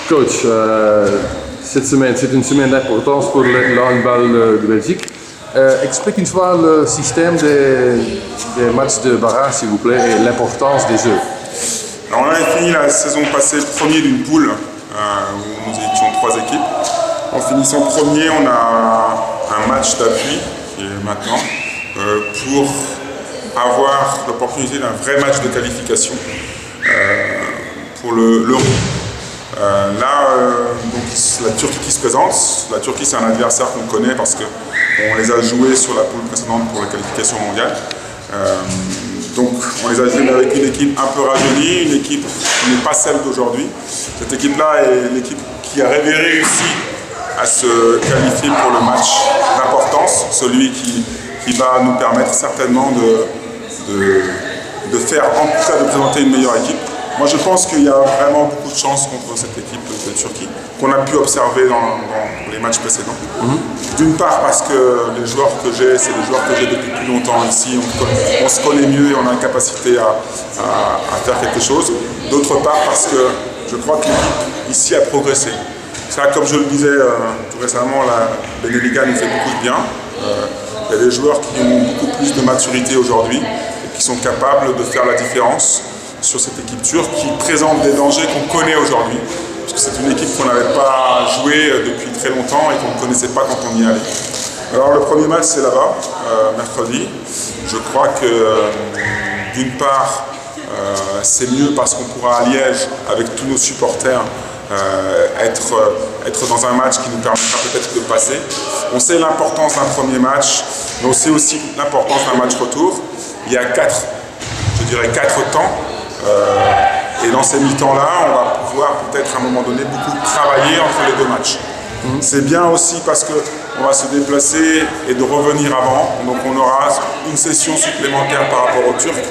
Coach, cette semaine, c'est une semaine d'importance pour le handball de Belgique. Explique une fois le système des matchs de barrage, s'il vous plaît, et l'importance des jeux. Alors on avait fini la saison passée premier d'une poule, où nous étions 3 équipes. En finissant premier, on a un match d'appui, qui est maintenant, pour avoir l'opportunité d'un vrai match de qualification pour l'Euro. Donc la Turquie qui se présente. La Turquie, c'est un adversaire qu'on connaît parce qu'on les a joués sur la poule précédente pour la qualification mondiale. Donc on les a joués avec une équipe un peu rajeunie, une équipe qui n'est pas celle d'aujourd'hui. Cette équipe-là est l'équipe qui avait réussi à se qualifier pour le match d'importance, celui qui va nous permettre certainement de faire, en tout cas de présenter une meilleure équipe. Moi je pense qu'il y a vraiment beaucoup de chance contre cette équipe de Turquie qu'on a pu observer dans les matchs précédents. D'une part parce que les joueurs que j'ai, c'est des joueurs que j'ai depuis plus longtemps ici, on se connaît mieux et on a une capacité à faire quelque chose. D'autre part parce que je crois que l'équipe ici a progressé. Ça, comme je le disais tout récemment, la Beneliga nous fait beaucoup de bien. Il y a des joueurs qui ont beaucoup plus de maturité aujourd'hui et qui sont capables de faire la différence sur cette équipe turque qui présente des dangers qu'on connaît aujourd'hui. Parce que c'est une équipe qu'on n'avait pas jouée depuis très longtemps et qu'on ne connaissait pas quand on y allait. Alors le premier match c'est là-bas, mercredi. Je crois que d'une part c'est mieux parce qu'on pourra à Liège avec tous nos supporters être dans un match qui nous permettra peut-être de passer. On sait l'importance d'un premier match, mais on sait aussi l'importance d'un match retour. Il y a 4 temps. Et dans ces mi-temps-là, on va pouvoir peut-être à un moment donné beaucoup travailler entre les 2 matchs. C'est bien aussi parce qu'on va se déplacer et de revenir avant. Donc on aura une session supplémentaire par rapport aux Turcs.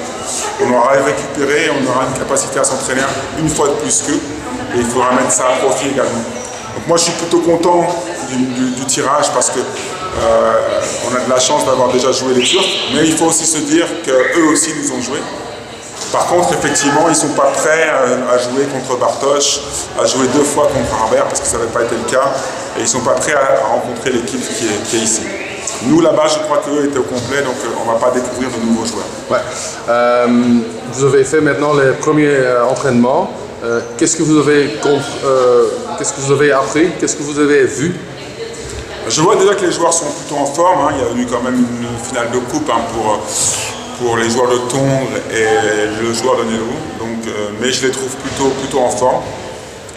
On aura récupéré et on aura une capacité à s'entraîner une fois de plus qu'eux. Et il faudra mettre ça à profit également. Donc moi je suis plutôt content du tirage parce que on a de la chance d'avoir déjà joué les Turcs. Mais il faut aussi se dire qu'eux aussi nous ont joué. Par contre, effectivement, ils ne sont pas prêts à jouer contre Bartosz, à jouer 2 fois contre Harbert, parce que ça n'avait pas été le cas, et ils ne sont pas prêts à rencontrer l'équipe qui est ici. Nous, là-bas, je crois qu'eux étaient au complet, donc on ne va pas découvrir de nouveaux joueurs. Ouais. Vous avez fait maintenant les premiers entraînements. Qu'est-ce que vous avez appris? Qu'est-ce que vous avez vu? Je vois déjà que les joueurs sont plutôt en forme. Il y a eu quand même une finale de coupe pour les joueurs de Tongres et le joueur de Nelo, mais je les trouve plutôt en forme.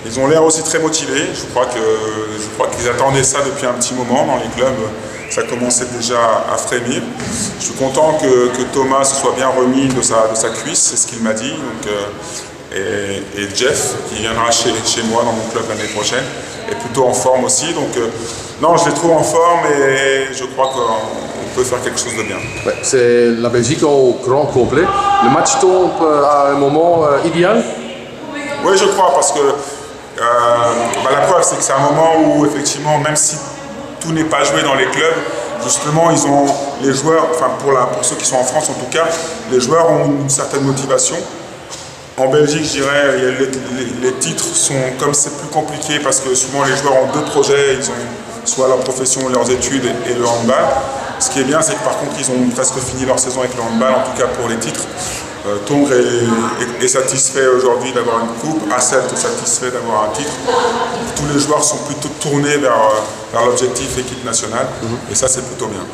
Ils ont l'air aussi très motivés, je crois qu'ils attendaient ça depuis un petit moment dans les clubs, ça commençait déjà à frémir. Je suis content que Thomas se soit bien remis de sa cuisse, c'est ce qu'il m'a dit, et Jeff, qui viendra chez moi dans mon club l'année prochaine, est plutôt en forme aussi. Non, je les trouve en forme et je crois qu'on peut faire quelque chose de bien. Ouais, c'est la Belgique au grand complet. Le match tombe à un moment idéal? Oui, je crois, parce que la preuve, c'est que c'est un moment où, effectivement, même si tout n'est pas joué dans les clubs, justement, ils ont les joueurs, enfin pour ceux qui sont en France en tout cas, les joueurs ont une certaine motivation. En Belgique, je dirais, les titres sont, comme c'est plus compliqué, parce que souvent les joueurs ont 2 projets, ils ont soit leur profession, leurs études et le handball. Ce qui est bien, c'est que par contre, ils ont presque fini leur saison avec le handball, en tout cas pour les titres. Tongres est satisfait aujourd'hui d'avoir une coupe, Asselt est satisfait d'avoir un titre. Tous les joueurs sont plutôt tournés vers l'objectif équipe nationale, et ça c'est plutôt bien.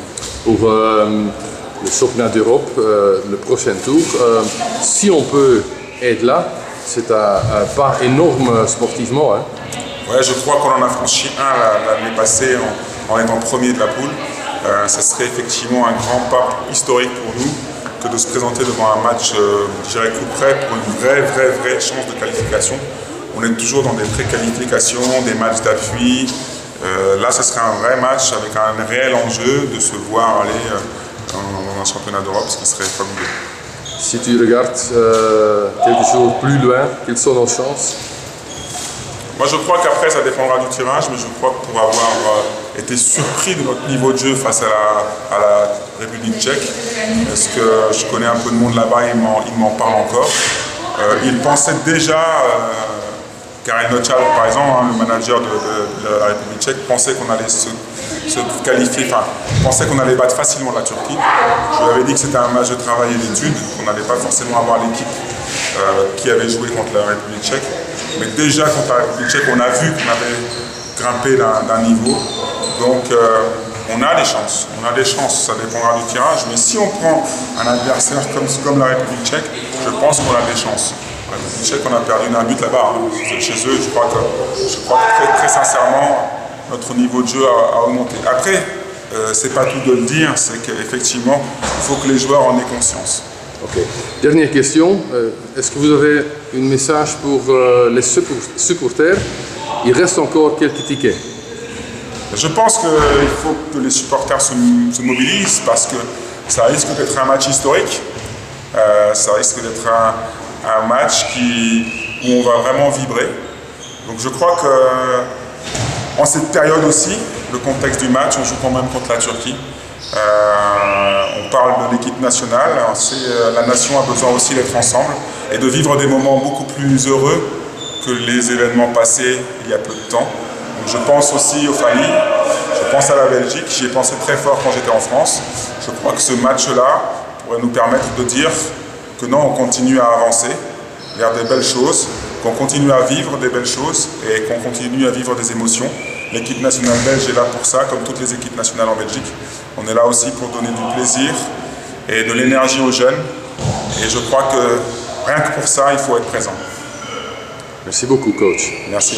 Pour le championnat d'Europe, le prochain tour, si on peut être là, c'est un pas énorme sportivement. Hein. Ouais, je crois qu'on en a franchi un l'année passée en étant premier de la poule. Ça serait effectivement un grand pas historique pour nous que de se présenter devant un match, je dirais, coup près pour une vraie chance de qualification. On est toujours dans des pré-qualifications, des matchs d'appui. Là, ce serait un vrai match avec un réel enjeu de se voir aller dans un championnat d'Europe, ce qui serait fabuleux. Si tu regardes quelque chose plus loin, quelles sont nos chances? Moi je crois qu'après ça dépendra du tirage, mais je crois que pour avoir été surpris de notre niveau de jeu face à la République tchèque, parce que je connais un peu de monde là-bas, ils m'en parlent encore. Ils pensaient déjà Karel Nočal, par exemple, hein, le manager de la République tchèque, pensait qu'on allait se qualifier, enfin, pensait qu'on allait battre facilement la Turquie. Je lui avais dit que c'était un match de travail et d'études, qu'on n'allait pas forcément avoir l'équipe qui avait joué contre la République tchèque. Mais déjà contre la République tchèque, on a vu qu'on avait grimpé d'un niveau. Donc on a des chances, ça dépendra du tirage. Mais si on prend un adversaire comme la République tchèque, je pense qu'on a des chances. La République tchèque, on a perdu d'un but là-bas. Hein. Chez eux, je crois que très sincèrement, notre niveau de jeu a augmenté. Après, c'est pas tout de le dire, c'est qu'effectivement, il faut que les joueurs en aient conscience. Ok. Dernière question. Est-ce que vous avez un message pour les supporters? Il reste encore quelques tickets. Je pense qu'il faut que les supporters se mobilisent parce que ça risque d'être un match historique. Ça risque d'être un match où on va vraiment vibrer. Donc je crois que en cette période aussi, le contexte du match, on joue quand même contre la Turquie. On parle de l'équipe nationale, la nation a besoin aussi d'être ensemble et de vivre des moments beaucoup plus heureux que les événements passés il y a peu de temps. Donc je pense aussi aux familles, je pense à la Belgique, j'y ai pensé très fort quand j'étais en France. Je crois que ce match-là pourrait nous permettre de dire que non, on continue à avancer vers des belles choses, qu'on continue à vivre des belles choses et qu'on continue à vivre des émotions. L'équipe nationale belge est là pour ça, comme toutes les équipes nationales en Belgique. On est là aussi pour donner du plaisir et de l'énergie aux jeunes. Et je crois que rien que pour ça, il faut être présent. Merci beaucoup, coach. Merci.